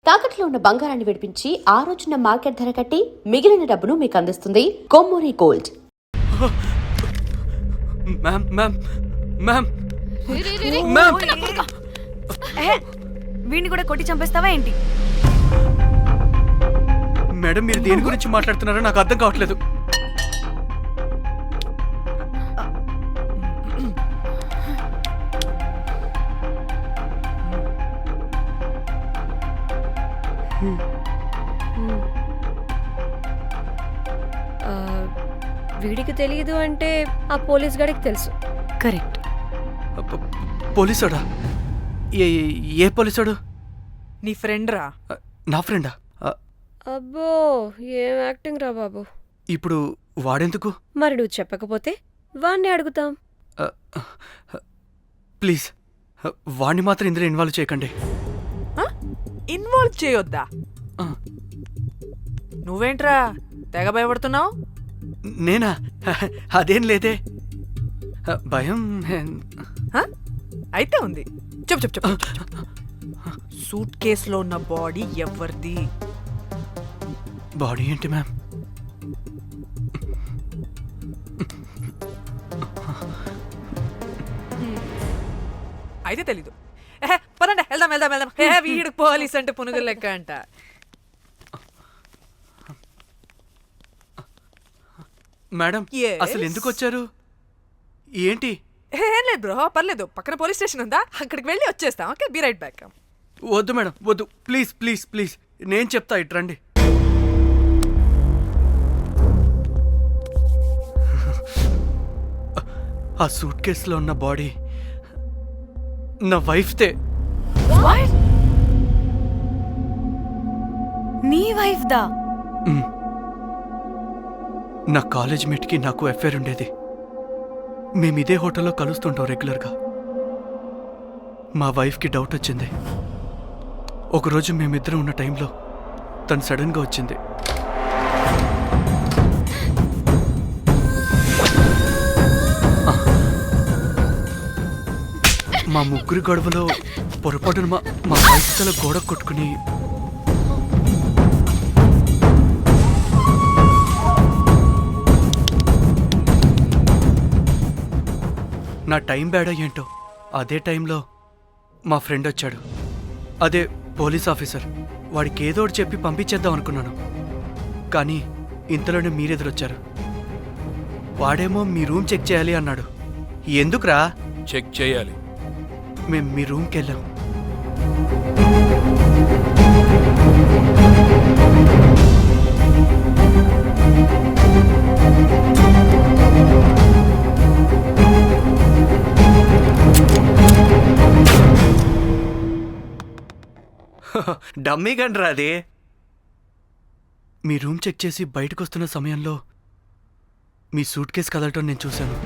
తాకట్లో ఉన్న బంగారాన్ని విడిపించి ఆ రోజున మార్కెట్ ధర కట్టి మిగిలిన డబ్బును మీకు అందిస్తుంది Kommuri gold. Ma'am ma'am ma'am ma'am వీడిని కూడా కొట్టి చంపేస్తావా ఏంటి? మేడం మీరు దేని గురించి మాట్లాడుతున్నారో నాకు అర్థం కావట్లేదు. వీడికి తెలియదు అంటే ఆ పోలీస్ గాడికి తెలుసు. కరెక్ట్. పోలీసోడా? ఏ పోలీసోడు? నీ ఫ్రెండ్ రా. నా ఫ్రెండా? అబ్బో ఏం యాక్టింగ్ రా బాబు. ఇప్పుడు వాడెందుకు? మరి నువ్వు చెప్పకపోతే వాణ్ణి అడుగుతాం. ప్లీజ్ వాణ్ణి మాత్రం ఇందులో ఇన్వాల్వ్ చేయకండి. ఇన్వాల్వ్ చేయొద్దా? నువ్వేంట్రా తెగ భయపడుతున్నావు? నేనా? అదేం లేదే, భయం. అయితే ఉంది. చెప్పు చెప్పు చెప్పు. సూట్ కేసులో ఉన్న బాడీ ఎవరిది? బాడీ ఏంటి మ్యామ్? అయితే తెలీదు. పదండి వెళ్దాం వెళ్దాం వెళ్దాం. వీడు పోలీస్ అంటే పునుగులు లెక్క అంట. Madam Yes. అసలు ఎందుకు వచ్చారు? ఏంటి? ఏం లేదు బ్రో, పర్లేదు. పక్కన పోలీస్ స్టేషన్ ఉందా, అక్కడికి వెళ్ళి వచ్చేస్తాం. Okay, be right back. వద్దు మేడం వద్దు, ప్లీజ్ ప్లీజ్ ప్లీజ్, నేను చెప్తా, ఇట్రండి. ఆ సూట్ కేసులో ఉన్న బాడీ నా వైఫ్తే. నీ వైఫ్ దా? నా కాలేజ్ మేట్కి నాకు అఫైర్ ఉండేది. మేము ఇదే హోటల్లో కలుస్తుంటాం రెగ్యులర్గా. మా వైఫ్కి డౌట్ వచ్చింది. ఒకరోజు మేమిద్దరం ఉన్న టైంలో తను సడన్గా వచ్చింది. మా ముగ్గురి గొడవలో పొరపాటున మా వైఫ్ తల గోడ కొట్టుకుని నా టైం బ్యాడో ఏంటో అదే టైంలో మా ఫ్రెండ్ వచ్చాడు. అదే పోలీస్ ఆఫీసర్. వాడికి ఏదో ఒకటి చెప్పి పంపించేద్దాం అనుకున్నాను, కానీ ఇంతలోనే మీరెదురొచ్చారు. వాడేమో మీ రూమ్ చెక్ చేయాలి అన్నాడు. ఎందుకురా? చెక్ చేయాలి. మేము మీ రూమ్కి వెళ్ళాం. డమ్మీ గండ్రా అది. మీ రూమ్ చెక్ చేసి బయటకు వస్తున్న సమయంలో మీ సూట్ కేసు కదలటం నేను చూశాను.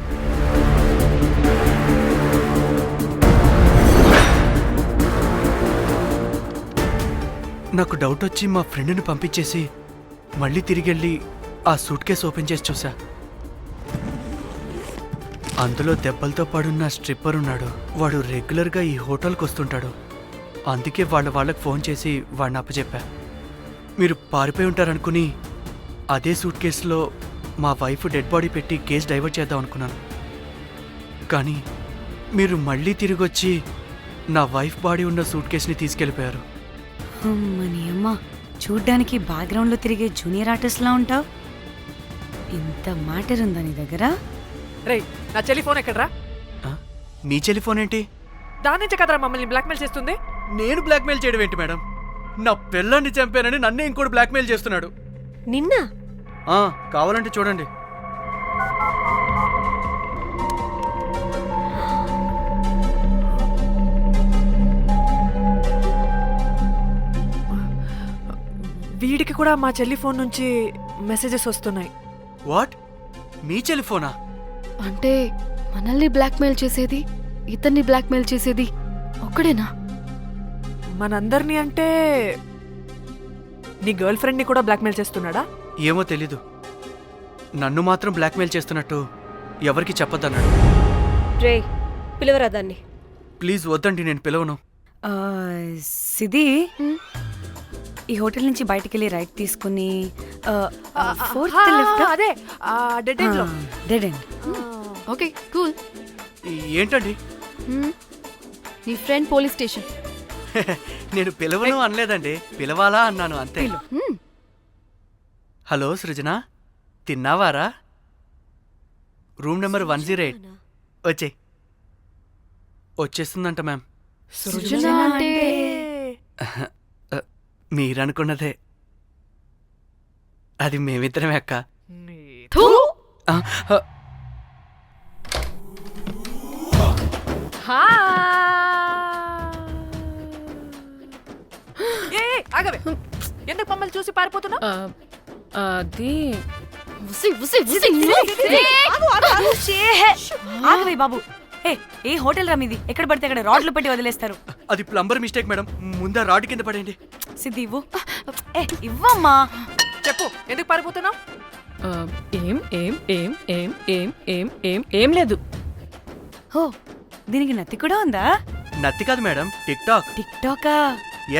నాకు డౌట్ వచ్చి మా ఫ్రెండ్ని పంపించేసి మళ్ళీ తిరిగెళ్ళి ఆ సూట్ కేసు ఓపెన్ చేసి చూసా. అందులో దెబ్బలతో పడున్న స్ట్రిప్పర్ ఉన్నాడు. వాడు రెగ్యులర్గా ఈ హోటల్కి వస్తుంటాడు. అందుకే వాళ్ళకి ఫోన్ చేసి వాడిని అప్పచెప్పా. మీరు పారిపోయి ఉంటారనుకుని అదే సూట్ కేసులో మా వైఫ్ డెడ్ బాడీ పెట్టి కేసు డైవర్ట్ చేద్దాం అనుకున్నాను. కానీ మీరు మళ్ళీ తిరిగి వచ్చి నా వైఫ్ బాడీ ఉన్న సూట్ కేసుని తీసుకెళ్ళిపోయారు. అమ్మని అమ్మ, చూడ్డానికి బ్యాక్గ్రౌండ్లో తిరిగే జూనియర్ ఆర్టిస్ట్లా ఉంటావు. ఇంత మ్యాటర్ ఉందా నీ దగ్గర? రేయ్, నా టెలిఫోన్ ఎక్కడ్రా? మీ టెలిఫోన్ ఏంటి? దాని నుంచే కదరా మమ్మల్ని బ్లాక్మెయిల్ చేస్తుంది. నేను బ్లాక్మెయిల్ చేయడం ఏంటి మేడం? నా పిల్లాన్ని చంపానని నన్నే ఇంకోటి బ్లాక్మెయిల్ చేస్తున్నాడు. నిన్న కావాలంటే చూడండి. వీడికి కూడా మా చెల్లి ఫోన్ నుంచి మెసేజెస్ వస్తున్నాయి. వాట్? మీ టెలిఫోనా? అంటే మనల్ని బ్లాక్మెయిల్ చేసేది, ఇతన్ని బ్లాక్మెయిల్ చేసేది ఒక్కడేనా? మనందరినీ అంటే నీ గర్ల్ ఫ్రెండ్ ని కూడా బ్లాక్మెయిల్ చేస్తున్నాడా? ఏమో తెలీదు. నన్ను మాత్రం బ్లాక్మెయిల్ చేస్తున్నట్టు ఎవరికి చెప్పొద్దన్నాడు. రే, పిలవరా దాన్ని. ప్లీజ్ వద్దండి, నేను పిలవను. సిది, ఈ హోటల్ నుంచి బయటికి వెళ్ళి రైట్ తీసుకుని ఫోర్త్ ఆ, లెఫ్ట్ అదే డెడ్ ఎండ్ లో. Dead end. Okay cool. ఏంటండి నీ ఫ్రెండ్ పోలీస్ స్టేషన్. నేను పిలవను అనలేదండి, పిలవాలా అన్నాను అంతే. హలో సృజన, తిన్నావారా? Room number 108. వచ్చే వచ్చేస్తుందంట మ్యామ్. సృజన అంటే మీరనుకున్నదే, అది మేమిద్దరమే అక్క. థూ. ఆ, ఆ, ఆగవే, ఎందుకు మమ్మల్ని చూసి పారిపోతున్నా? అది ఉసి, ఉసి, ఉసి. ఆగవే బాబు. ఏ హోటల్ రా మీది? ఎక్కడ పడితే అక్కడ రాడ్లు పెట్టి వదిలేస్తారు. అది ప్లంబర్ మిస్టేక్ మేడం, ముందా రాడ్ కింద పడండి. సిద్ధి ఇవ్వు. ఇవ్వమ్మా. చెప్పు, ఎందుకు పారిపోతున్నావు? ఏం ఏం ఏం ఏం ఏం ఏం ఏం ఏం లేదు. ఓ దీనికి నత్తి కూడా ఉందా? నత్తి కాదు మేడం, టిక్ టాక్. టిక్ టాకా?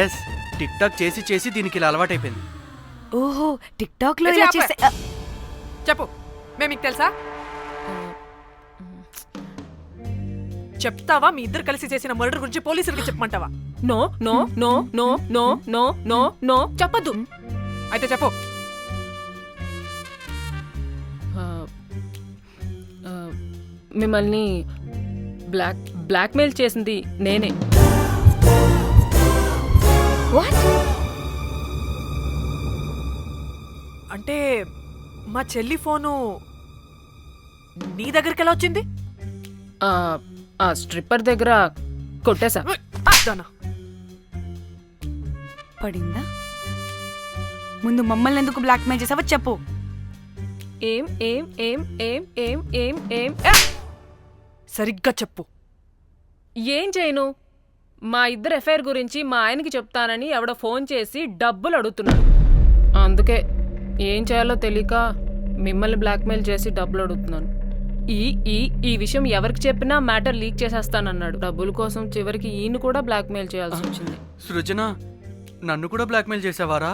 ఎస్, టిక్ టాక్ చేసి చేసి దీనికి ఇలా అలవాటైపోయింది. ఓహో టిక్ టాక్ లో ఏ ఇలా చెప్పే. చేసే చెప్పు, మేము మీకు తెలుసా? చెప్తావా? మీ ఇద్దరు కలిసి చేసిన మర్డర్ గురించి పోలీసులకి చెప్పమంటావా? No no no no no no no no చెప్పద్దు. అయితే చెప్పు. మిమ్మల్ని బ్లాక్మెయిల్ చేసింది నేనే. అంటే మా చెల్లి ఫోను నీ దగ్గరికి ఎలా వచ్చింది? ఆ స్ట్రిప్పర్ దగ్గర కొట్టేశా. దానా, పడిందా? ముందు మమ్మల్ని ఎందుకు బ్లాక్మెయిల్ చేసావో చెప్పు. ఏం ఏం ఏం ఏం ఏం ఏం ఏం సరిగ్గా చెప్పు. ఏం చేయను? మా ఇద్దరు ఎఫ్ఐఆర్ గురించి మా ఆయనకి చెప్తానని ఎవడో ఫోన్ చేసి డబ్బులు అడుగుతున్నాడు. అందుకే ఏం చేయాలో తెలియక మిమ్మల్ని బ్లాక్మెయిల్ చేసి డబ్బులు అడుగుతున్నాను. ఈ ఈ ఈ విషయం ఎవరికి చెప్పినా మ్యాటర్ లీక్ చేసేస్తానన్నాడు. డబ్బుల కోసం చివరికి ఈయన కూడా బ్లాక్మెయిల్ చేయాల్సి వచ్చింది. సృజన, నన్ను కూడా బ్లాక్మెయిల్ చేసావారా?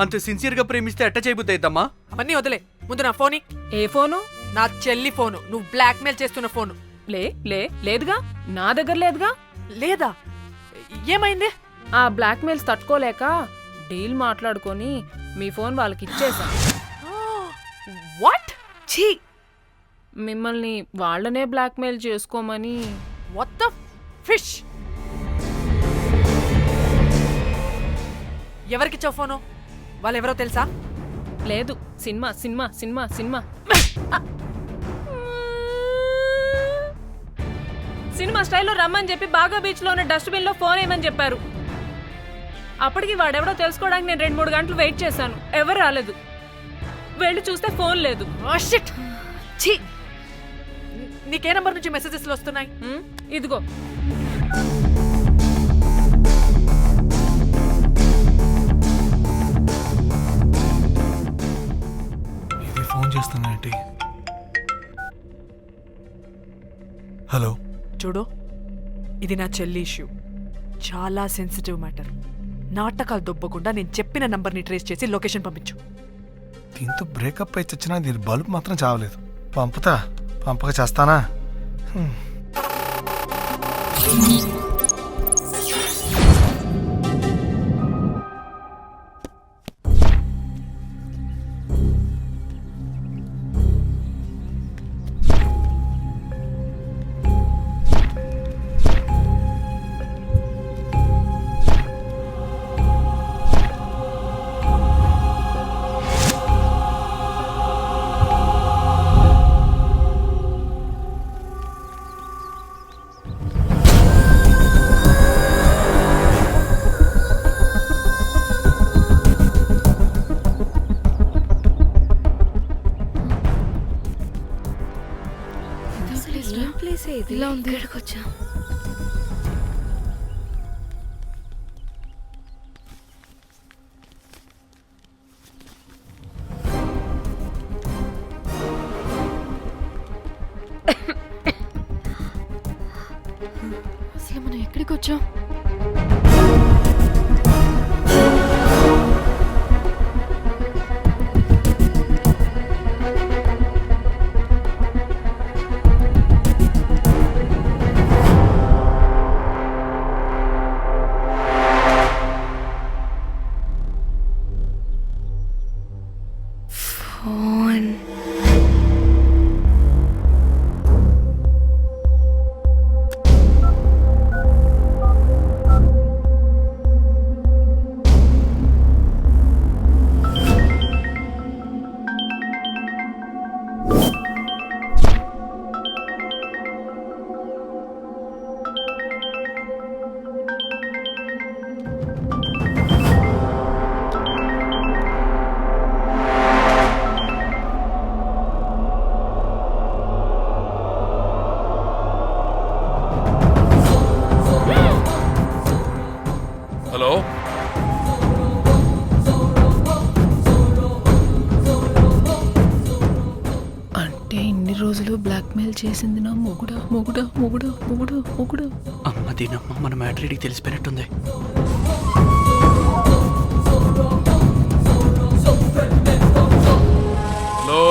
అంత సిన్సియర్ గా ప్రేమిస్తే ఎట్ట చేయబుద్ది అయిద్దమ్మా? అవన్నీ వదిలే, ముందు నా ఫోని. ఏ ఫోను? నా చెల్లి ఫోను, నువ్వు బ్లాక్మెయిల్ చేస్తున్న ఫోను. లేదుగా, నా దగ్గర లేదుగా. లేదా? ఏమైంది? ఆ బ్లాక్మెయిల్స్ తట్టుకోలేక డీల్ మాట్లాడుకొని మీ ఫోన్ వాళ్ళకి ఇచ్చేసా. వాట్? ఛీ, మిమ్మల్ని వాళ్ళనే బ్లాక్మెయిల్ చేసుకోమని. What the fish? ఎవరికిచ్చావు ఫోను? వాళ్ళెవరో తెలుసా? లేదు, cinema cinema cinema cinema cinema స్టైల్లో రమ్మని చెప్పి బాగా బీచ్ లో ఉన్న డస్ట్బిన్ లో ఫోన్ వేయమని చెప్పారు. అప్పటికి వాడెవడో తెలుసుకోవడానికి నేను 2-3 గంటలు వెయిట్ చేశాను. ఎవరు రాలేదు. వెళ్ళి చూస్తే ఫోన్ లేదు. షిట్. ఛీ, నీకే నంబర్ నుంచి మెసేజెస్ వస్తున్నాయి? ఇదిగో. ఇది ఫోన్ చేస్తున్నానంటే. హలో, చూడు, ఇది నా చెల్లి ఇష్యూ. చాలా సెన్సిటివ్ మ్యాటర్. నాటకాలు దొబ్బకుండా నేను చెప్పిన నంబర్ని ట్రేస్ చేసి లొకేషన్ పంపించు. దీంతో బ్రేకప్ అయి చచ్చినా దీని బల్బ్ మాత్రం చావలేదు. పంపుతా, పంపక చేస్తానా? ఇలా ఉంది. వచ్చా అసలు మనం ఎక్కడికి వచ్చాం? ఏదో బ్లాక్మెయిల్ చేసింది నా మొగుడా మొగుడా మొగుడా మొగుడా మొగుడా. అమ్మ దీనమ్మ మన మ్యాటరీడికి తెలిసిపోయినట్టుంది. హలో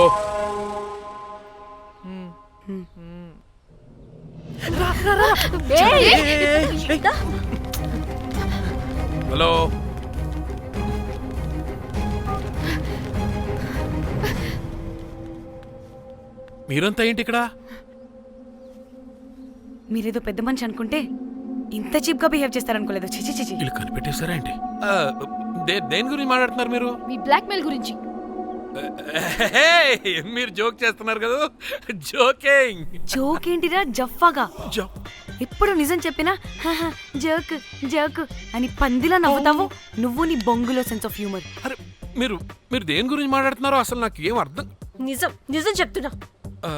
హలో మీరంతా ఏంటి ఇక్కడ? మీరేదో పెద్ద మనిషి అనుకుంటే ఇంత చీప్ గా బిహేవ్ చేస్తారనుకోలేదు. చిచి చిచి. వీళ్ళు కనిపెట్టేశారా ఏంటి? దేని గురించి మాట్లాడుతున్నారు మీరు? మీ బ్లాక్మెయిల్ గురించి. మీరు జోక్ చేస్తున్నారు కదా? జోకింగ్. జోక్ ఏంటిరా జఫ్ఫాగా? ఎప్పుడు నిజం చెప్పినా "హహ, జోక్ జోక్ అని పందిలా నవ్వుతావు. నువ్వు నీ బొంగులో సెన్స్ ఆఫ్ హ్యూమర్. అరే మీరు మీరు దేని గురించి మాట్లాడుతున్నారో అసలు నాకు ఏం అర్థం. నిజం నిజం చెప్తున్నా. ఆ,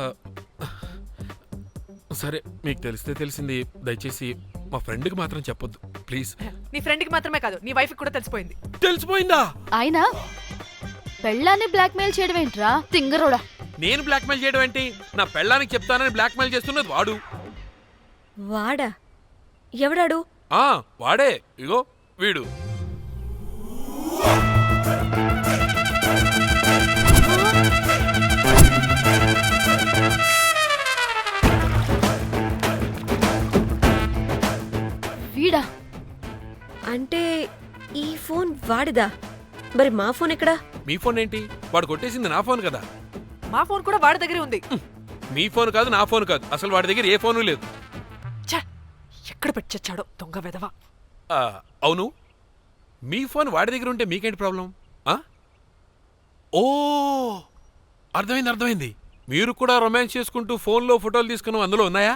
సరే మీకు తెలిస్తే తెలిసింది. దయచేసి మా ఫ్రెండ్కి మాత్రం చెప్పొద్దు ప్లీజ్. నీ ఫ్రెండ్కి మాత్రమే కాదు, నీ వైఫ్కి కూడా తెలిసిపోయింది. తెలిసిపోయిందా? ఆయన పెళ్ళాన్ని బ్లాక్మెయిల్ చేయడం ఏంట్రా తింగరోడా? నేను బ్లాక్మెయిల్ చేయడం ఏంటి? నా పెళ్ళానికి చెప్తానని బ్లాక్మెయిల్ చేస్తున్నది వాడు. వాడా? ఎవడాడు? వాడే. ఇగో వీడు. వీడా? అంటే ఈ ఫోన్ వాడిదా? మరి మా ఫోన్ ఎక్కడా? మీ ఫోన్ ఏంటి? వాడు కొట్టేసింది నా ఫోన్ కదా. మా ఫోన్ కూడా వాడి దగ్గరే ఉంది. మీ ఫోన్ కాదు, నా ఫోన్ కాదు, అసలు వాడి దగ్గర ఏ ఫోను లేదు. ఛ! ఎక్కడ పెట్టొచ్చాడో దొంగ వెధవ. అవును, మీ ఫోన్ వాడి దగ్గర ఉంటే మీకేంటి ప్రాబ్లం? ఓ అర్థమైంది. మీరు కూడా రొమాన్స్ చేసుకుంటూ ఫోన్లో ఫోటోలు తీసుకున్నాం, అందులో ఉన్నాయా?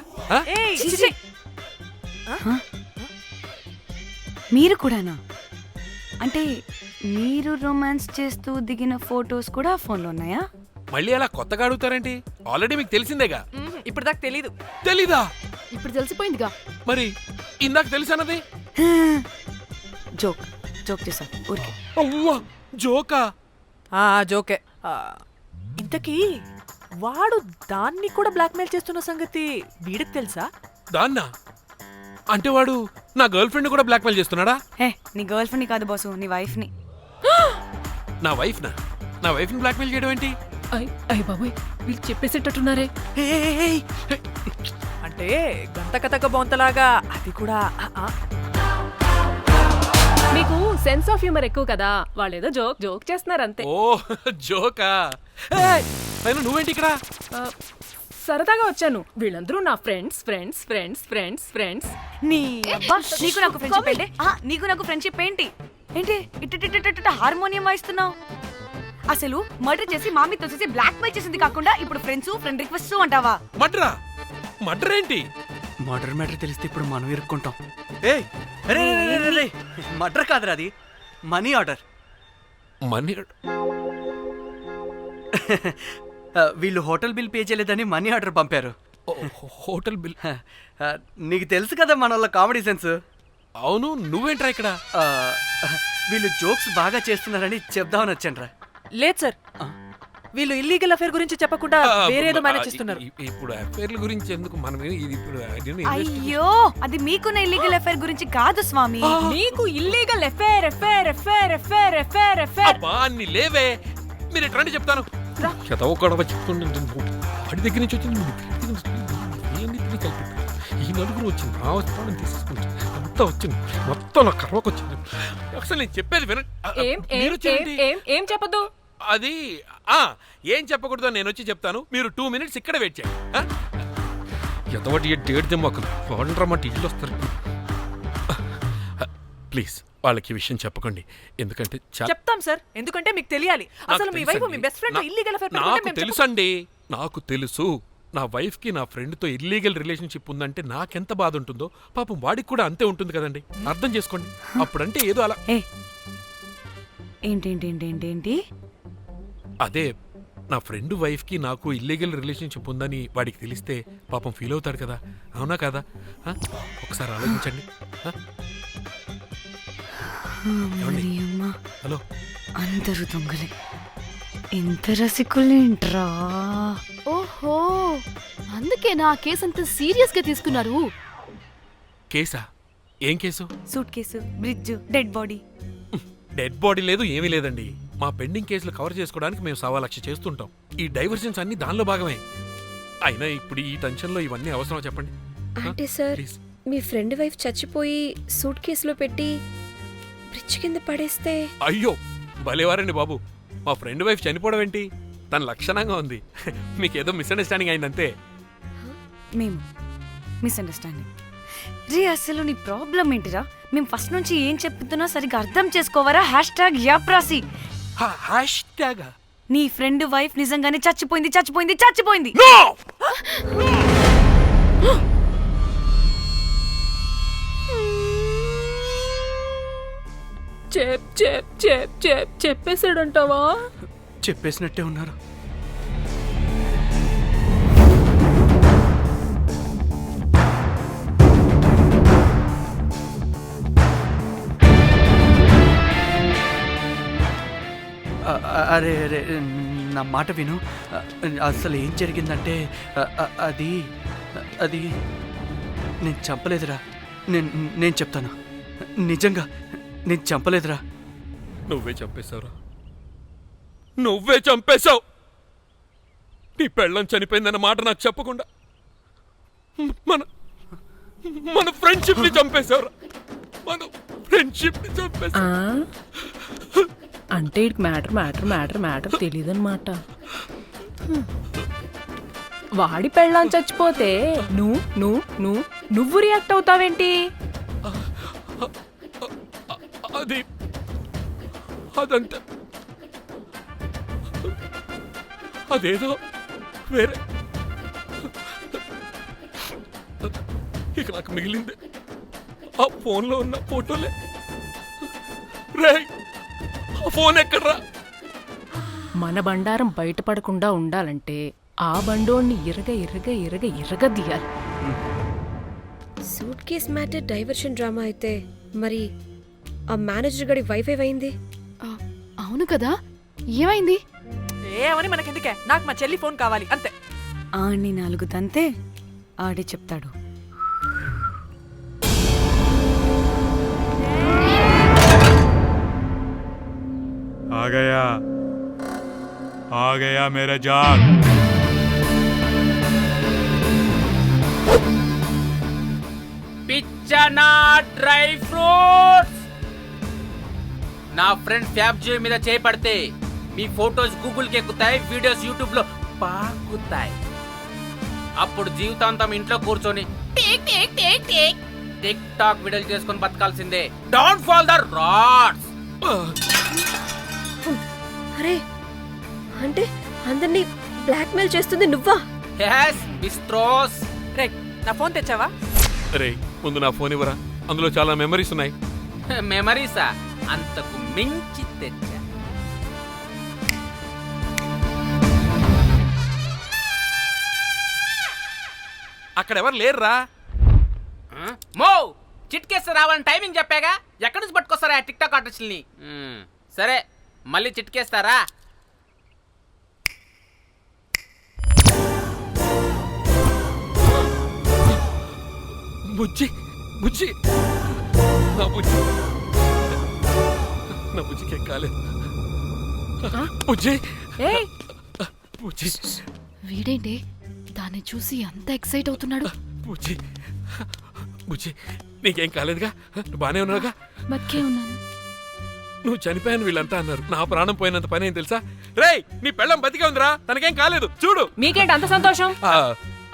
ఏయ్, చిచి. మీరు కూడానా? అంటే మీరు రొమాన్స్ చేస్తూ దిగిన ఫొటోస్ కూడా ఫోన్లో ఉన్నాయా? మళ్ళీ అలా కొత్తగా అడుగుతారేంటి? ఆల్రెడీ మీకు తెలిసిందేగా. ఇప్పుడు దాకా తెలీదు. తెలీదా? ఇప్పుడు తెలిసిపోయిందిగా. మరి ఇందాక తెలిసన్నది? జోక్ జోక్ చేశా ఊరికే. అవ్వా, జోకా? జోకే. ఇంతకీ వాడు దాన్ని కూడా బ్లాక్మెయిల్ చేస్తున్న సంగతి వీడికి తెలుసా? దాన్నా? అంటే వాడు నా గర్ల్ ఫ్రెండ్ కూడా బ్లాక్మెయిల్ చేస్తున్నాడా? హే, నీ గర్ల్ ఫ్రెండ్ని కాదు బాసు, నీ వైఫ్ని. నా వైఫ్ని బ్లాక్మెయిల్ చేయడం ఏంటి? అయ్య బాబోయ్, వీళ్ళు చెప్పేసేటట్టున్నారే. అంటే గంతకతక బొంతలాగా అది కూడా. మీకు సెన్స్ ఆఫ్ హ్యూమర్ ఎక్కువ కదా, వాళ్ళేదో జోక్ చేస్తున్నారు అంతే. ఓ జోకా? పైన నువ్వేంటి ఇక్కడ? సరదాగా వచ్చాను. వీళ్ళందరూ నా friends friends friends friends friends. నీ అబ్బా, నీకు నాకు ఫ్రెండ్షిప్ ఏంటి? నీకు నాకు ఫ్రెండ్షిప్ ఏంటి? ఏంటి ఇట్ట హార్మోనియం వాయిస్తున్నావు? అసలు మర్డర్ చేసి మామీ తోసేసి బ్లాక్ మెయిల్ చేసింది కాకుండా ఇప్పుడు ఫ్రెండ్ రిక్వెస్ట్ అంటావా? మర్డర్ ఏంటి? మర్డర్ మ్యాటర్ తెలిస్తే ఇప్పుడు మనం ఇరుక్కుంటాం. మర్డర్ కాదురా, అది మనీ ఆర్డర్. మనీ? వీళ్ళు హోటల్ బిల్ పే చేయలేదని మనీ ఆర్డర్ పంపారు. Hotel bill? నీకు తెలుసు కదా మన వాళ్ళ కామెడీ సెన్స్. అవును, నువ్వేంట్రా ఇక్కడ? వీళ్ళు జోక్స్ బాగా చేస్తున్నారని చెప్దామని వచ్చానురా. లేదు సార్, వీళ్ళు ఇల్లీగల్ అఫేర్ గురించి చెప్పకుండా వేరేదో మేనేజ్ చేస్తున్నారు. ఇప్పుడు అఫేర్ల గురించి ఎందుకు మనం ఇప్పుడు? అయ్యో, అది మీకున్న ఇల్లీగల్ అఫేర్ గురించి కాదు స్వామి. మీకు illegal affair affair affair affair affair affair. అబ్బా, అన్ని లేవే. మీరు ఎట్లా చెప్తాను? గొడవ చెప్తుండే వాడి దగ్గర నుంచి వచ్చింది, ఈ నలుగురు వచ్చింది, నా వస్తాను తీసేసుకుంటా, అంతా వచ్చింది, మొత్తం నా కర్వకు వచ్చింది. అసలు నేను చెప్పేది వినండి. ఏం చెప్పదు? అది ఏం చెప్పకూడదు, నేను వచ్చి చెప్తాను. మీరు 2 minutes ఇక్కడ వెయిట్ చేయండి. ఎంతవాటి డేట్ దిమ్మకలు వాళ్ళరమ్మంటే ఇల్లు వస్తారు. ప్లీజ్ వాళ్ళకి ఈ విషయం చెప్పకండి, ఎందుకంటే చెప్తాం సార్, ఎందుకంటే మీకు తెలియాలి. అసలు మీ వైఫ్ మీ బెస్ట్ ఫ్రెండ్ ఇల్లీగల్ అఫేర్ పెట్టుకుంటే నాకు తెలుసండి, నాకు తెలుసు. నా వైఫ్ కి నా ఫ్రెండ్ తో ఇల్లీగల్ రిలేషన్షిప్ ఉందంటే నాకెంత బాధ ఉంటుందో పాపం వాడికి కూడా అంతే ఉంటుంది కదండి. అర్థం చేసుకోండి. అప్పుడంటే ఏదో అలా. ఏంటి? అదే నా ఫ్రెండ్ వైఫ్ కి నాకు ఇల్లీగల్ రిలేషన్షిప్ ఉందని వాడికి తెలిస్తే పాపం ఫీల్ అవుతాడు కదా, అవునా కదా? ఒకసారి ఆలోచించండి. హలో, అందరూ దొంగలే, ఇంత రసికులేంట్రా? ఓహో, అందుకేనా ఆ కేసు అంత సీరియస్ గా తీసుకున్నారు. కేసా? ఏం case? Suit case, bridge, dead body. Dead body లేదు, ఏమీ లేదండి. మా పెండింగ్ కేసులు కవర్ చేసుకోవడానికి మేము 1,00,000 చేస్తుంటాం. ఈ డైవర్షన్స్ అన్ని దానిలో భాగమే. అయినా ఇప్పుడు ఈ టెన్షన్లో ఇవన్నీ అవసరం చెప్పండి. అంటే sir, please. Me friend wife చచ్చిపోయి సూట్ కేసులో పెట్టి బ్రిడ్జ్ కింద పడేస్తే? అయ్యో భలేవారండి బాబు. మా ఫ్రెండ్ వైఫ్ చనిపోవడం ఏంటి? తన లక్షణంగా ఉంది. మీకేదో మిస్అండర్స్టాండింగ్ అయిందంతే. మేము మిస్అండర్స్టాండింగ్. రే అసలు నీ ప్రాబ్లం ఏంటిరా? మేము ఫస్ట్ నుంచి ఏం చెప్తున్నా సరిగ్గా అర్థం చేసుకోవరా? #యాప్రాసి. హ్యాష్ ట్యాగా? నీ ఫ్రెండ్ వైఫ్ నిజంగానే చచ్చిపోయింది, చచ్చిపోయింది, చచ్చిపోయింది. చెప్పేసాడంటావా? చెప్పేసినట్టే ఉన్నారు. అరే అరే నా మాట విను. అసలు ఏం జరిగిందంటే అది అది నేను చంపలేదురా. నేను చెప్తాను, నిజంగా నేను చంపలేదురా. నువ్వే చంపేశావురా. నువ్వే చంపేశావు. నీ పెళ్ళం చనిపోయిందన్న మాట నాకు చెప్పకుండా మన మన ఫ్రెండ్షిప్ ని చంపేశావురా. మన ఫ్రెండ్షిప్ ని చంపేశావు. అంటే ఇటు మ్యాటర్ తెలియదన్నమాట. వాడి పెళ్ళాం చచ్చిపోతే నువ్వు రియాక్ట్ అవుతావేంటి? అదంతా అదేదో వేరే. ఇక నాకు మిగిలింది ఆ ఫోన్లో ఉన్న ఫోటోలే. రే ఆ ఫోన్ ఎక్కడ్రా? మన బండారం బయటపడకుండా ఉండాలంటే ఆ బండోణ్ణి ఇరగదీయాలి. Suitcase matter diversion drama అయితే మరి ఆ మేనేజర్ గడి వైఫ్ ఏమైంది? అవును కదా, ఏమైంది? ఏమని మనకెందుకే, నాకు మా చెల్లి ఫోన్ కావాలి అంతే. ఆడిని 4 తంతే ఆడే చెప్తాడు. आ गया मेरा जाग. పిచ్చనా డ్రై ఫ్రూట్స్. నా ఫ్రెండ్ ఫ్యాబ్ జియో మీద చేపడితే మీ ఫోటోస్ గూగుల్ కి ఎక్కుతాయి, వీడియోస్ యూట్యూబ్ లో పాకుతాయి. అప్పుడు జీవితాంతం ఇంట్లో కూర్చొని టిక్ టాక్ వీడియోలు చేసుకొని బతకాల్సిందే. Don't fall the rods. అరే అంటే అందరినీ బ్లాక్మెయిల్ చేస్తుంది నువ్వా? yes బిస్ట్రోస్. రే నా ఫోన్ తెచ్చావా? రే ముందు నా ఫోన్ ఇవ్వరా, అందులో చాలా మెమరీస్ ఉన్నాయి. మెమరీసా? అంతకు మించి తెచ్చా. అక్కడ ఎవరు లేరురా. మో చిట్కేస్తే రావాలని టైమింగ్ చెప్పాగా, ఎక్కడి నుంచి పట్టుకొస్తారా టిక్ టాక్ ఆర్టిస్టుల్ని? సరే మళ్ళీ చిట్కేస్తారా? బుజ్జి బుజ్జి నా బుజ్జి నా బుజ్జికి కాలేదు. బుజ్జి బుజ్జి. వీడేంటి దాన్ని చూసి అంత ఎక్సైట్ అవుతున్నాడు? బుజ్జి బుజ్జి నీకేం కాలేదుగా? నువ్వు బానే ఉన్నావుగా? బతికే ఉన్నాను. నువ్వు చనిపోయాను వీళ్ళంతా అన్నారు. నా ప్రాణం పోయినంత పని ఏం తెలుసా? రేయ్ నీ పెళ్ళం బతికే ఉందిరా, తనకేం కాలేదు చూడు. మీకేంటి అంత సంతోషం?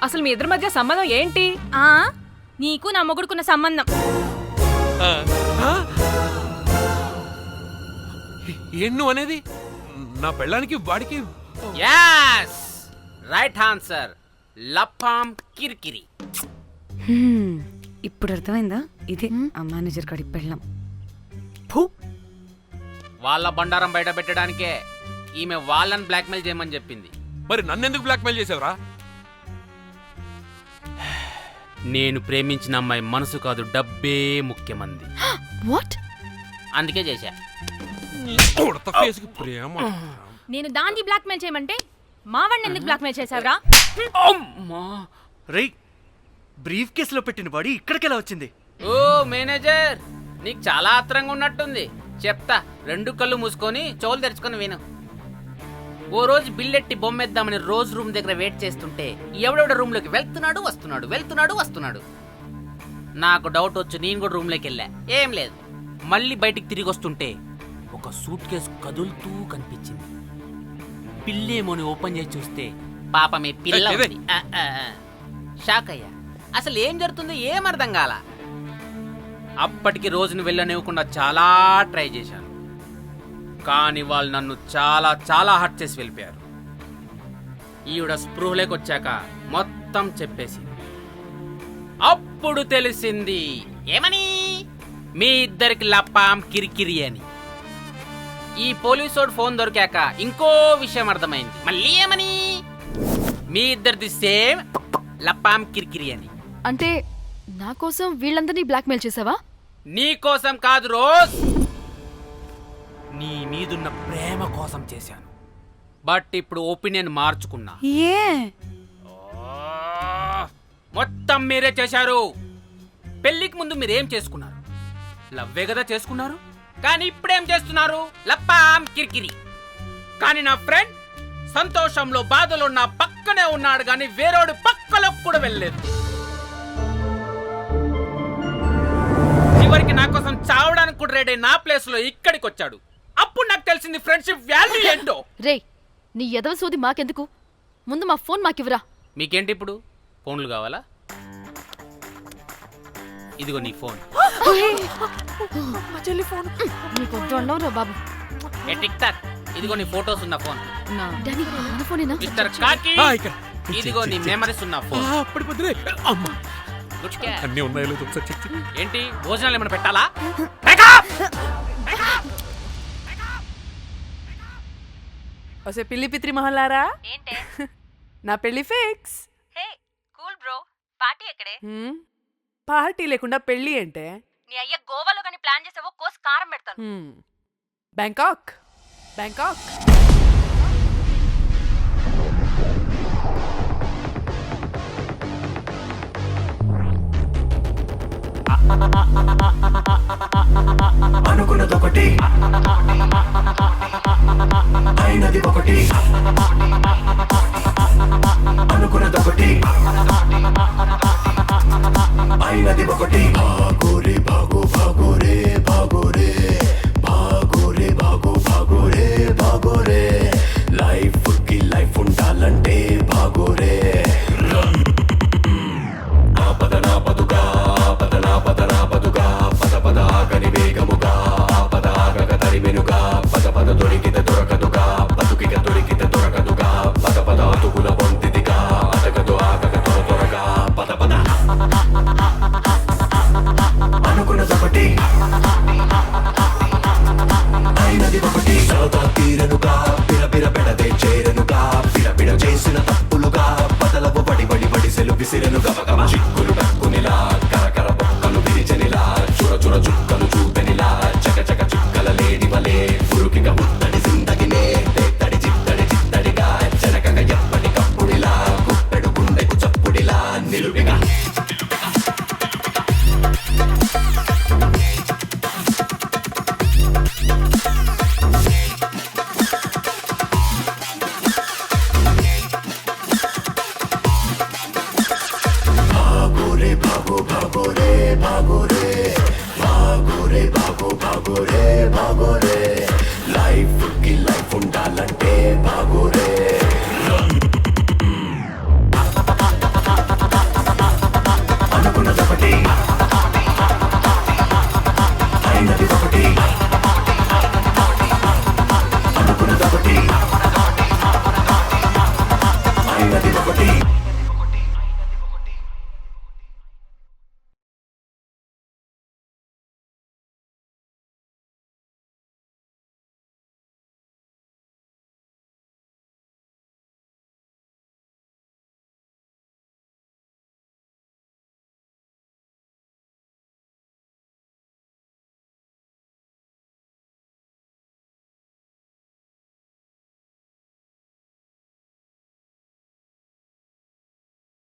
అసలు మీ ఇద్దరి మధ్య సంబంధం ఏంటి? నీకు నా మొగుడుకున్న సంబంధం. ఏం నువ్వు అనేది? నా పెళ్ళానికి వాడికి? yes right answer. లపాం కిరికిరి. ఇప్పుడు అర్థమైందా? ఇదే ఆ మేనేజర్ గడి పెళ్ళం. వాళ్ళ బండారం బయట పెట్టడానికే ఈమె వాళ్ళని బ్లాక్మెయిల్ చేయమని చెప్పింది. మరి నన్నెందుకు బ్లాక్మెయిల్ చేసావురా? నేను ప్రేమించిన అమ్మాయి మనసు కాదు, డబ్బే ముఖ్యమంది. వాట్? అందుకే చేశా. ప్రేమ. నేను దాన్ని బ్లాక్మెయిల్ చేయమంటే మా వాడిని ఎందుకు బ్లాక్మెయిల్ చేసావురా? అమ్మా రేయ్, బ్రీఫ్ కేసులో పెట్టిన బాడీ ఇక్కడికెలా వచ్చింది? ఓ మేనేజర్, నీకు చాలా ఆత్రంగా ఉన్నట్టుంది. చెప్తా, 2 కళ్ళు మూసుకొని చెవులు తెరుచుకొని విను. ఓ రోజు బిల్లెట్టి బొమ్మేద్దామని రోజు రూమ్ దగ్గర వెయిట్ చేస్తుంటే ఎవడెవడ రూమ్లోకి వెళ్తున్నాడు వస్తున్నాడు. నాకు డౌట్ వచ్చి నేను కూడా రూమ్లోకి వెళ్ళా. ఏం లేదు. మళ్ళీ బయటికి తిరిగి వస్తుంటే ఒక సూట్ కేసు కదులుతూ కనిపించింది. పిల్లేమోని ఓపెన్ చేసి చూస్తే పాపమే పిల్ల ఉంది. షాక్ అయ్యా. అసలు ఏం జరుగుతుందో ఏం అర్థం కాల. అప్పటికి రోజును వెళ్ళనివ్వకుండా చాలా ట్రై చేశాను, కానీ వాళ్ళు నన్ను చాలా చాలా హర్ట్ చేసి వెళ్ళిపోయారు. ఈవిడ స్పృహలోకి వచ్చాక మొత్తం చెప్పేసింది. అప్పుడు తెలిసింది. ఏమని? మీ ఇద్దరికి లపాం కిరికిరి అని. ఈ పోలీసోడు ఫోన్ దొరికాక ఇంకో విషయం అర్థమైంది. మళ్ళీ ఏమని? మీ ఇద్దరిది సేమ్ లపాం కిరికిరి అని. అంటే నా కోసం వీళ్ళందరినీ బ్లాక్మెయిల్ చేసావా? నీ కోసం కాదు రోజ్, నీ మీదున్న ప్రేమ కోసం చేశాను. బట్ ఇప్పుడు ఒపీనియన్ మార్చుకున్నా. ఏ మొత్తం మీరే చేశారు. పెళ్లికి ముందు మీరేం చేసుకున్నారు? లవ్వే కదా చేసుకున్నారు. కానీ ఇప్పుడేం చేస్తున్నారు? లప్పాం కిరికిరి. కానీ నా ఫ్రెండ్ సంతోషంలో బాధలో నా పక్కనే ఉన్నాడు, కానీ వేరేడు పక్కలోకి కూడా వెళ్ళలేదు. చివరికి నా కోసం చావడానికి కూడా రెడీ నా ప్లేస్ లో ఇక్కడికి వచ్చాడు. అప్పుడు నాకు తెలిసింది ఫ్రెండ్షిప్ వాల్యూ ఏంటో. రే, నీ ఎదవ సోది మాకెందుకు? ముందు మా ఫోన్ మాకివ్వరా. మీకేంటి ఇప్పుడు? ఫోన్లు కావాలా? ఇదిగో నీ ఫోన్. మా చెల్లి ఫోన్. నీకు ఉండవురా బాబు. ఏ టిక్ టాక్, ఇదిగో నీ ఫోటోస్ ఉన్న ఫోన్. డానీ, మన ఫోనేనా? మిస్టర్ కాకి, ఇదిగో నీ మెమరీస్ ఉన్న ఫోన్. అప్పటి పొద్దునే అమ్మా గుడ్ క్యాట్. అన్నీ ఉన్నాయో లేదో ఒకసారి చెక్ చెయ్యి. ఏంటి భోజనాలు ఏమైనా పెట్టాలా? వసే పిల్లి పిత్రి మహల్లారా, ఏంటే? నా పెళ్లి ఫిక్స్. హే కూల్ బ్రో, పార్టీ ఎక్కడే? పార్టీ లేకుండా పెళ్లి అంటే నీ అయ్య గోవాలో కానీ ప్లాన్ చేసావో కోసి కారం పెడతాను. బ్యాంకాక్. బ్యాంకాక్. అనుకున్నదొకటి అయినది ఒకటి, అనుకున్నదొకటి అయినది ఒకటి. భాగోరే భాగో భాగోరే భాగోరే భాగోరే భాగో భాగోరే భాగోరే. లైఫ్ కి లైఫ్ ఉండాలంటే భాగోరే. ఆపద నా పదుగా, ఆపద నా పద నా పదుగా, పద పద ఆగని వేగముగా, ఆపద ఆగక తరిమెనుగా, పద పద దొరికితే దొరకదుగా, బతుకిక దొరికితే దొరకదుగా, పద పద అతుకుల పొందిదిగా, అదగదు ఆగక త్వర త్వరగా, పద పద. అనుకున్నదొకటి అయినది ఒకటి. సరదా తీరనుగా, బిరబిర పెడదే చేరనుగా, బిడబిడ చేసిన తప్పులుగా, బదలవు పడి పడి పడి సెలు విసిరనుగా.